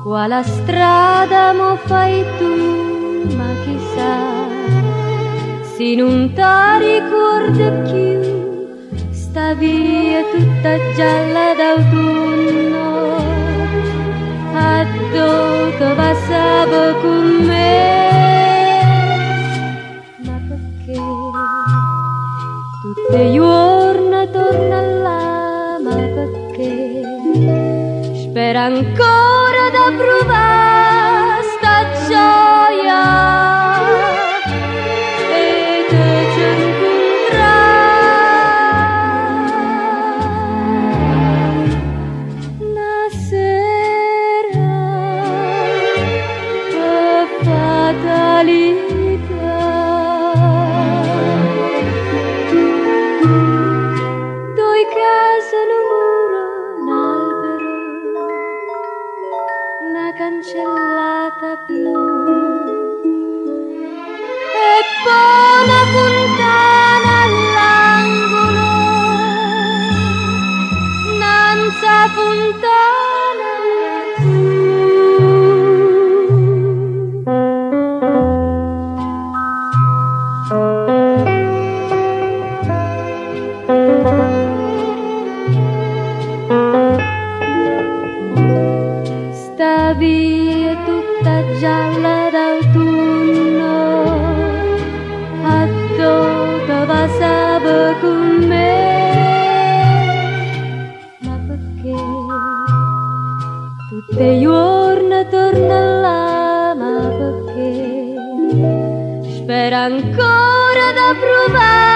quale strada mo fai tu, ma chissà, se non ti ricordi più, sta via tutta gialla d'autunno, a dove passavo con me, ma perché tutte i giorni torna là, ma perché spera ancora da provare sta gioia e te ci incontrare una sera per fatalità. Due case, un muro, un albero, una cancellata blu e poi una fontana all'angolo, un'anza fontana sta via tutta gialla d'autunno, a dove passavo con me, ma perché tutte i giorni torna là, ma perché spera ancora da provare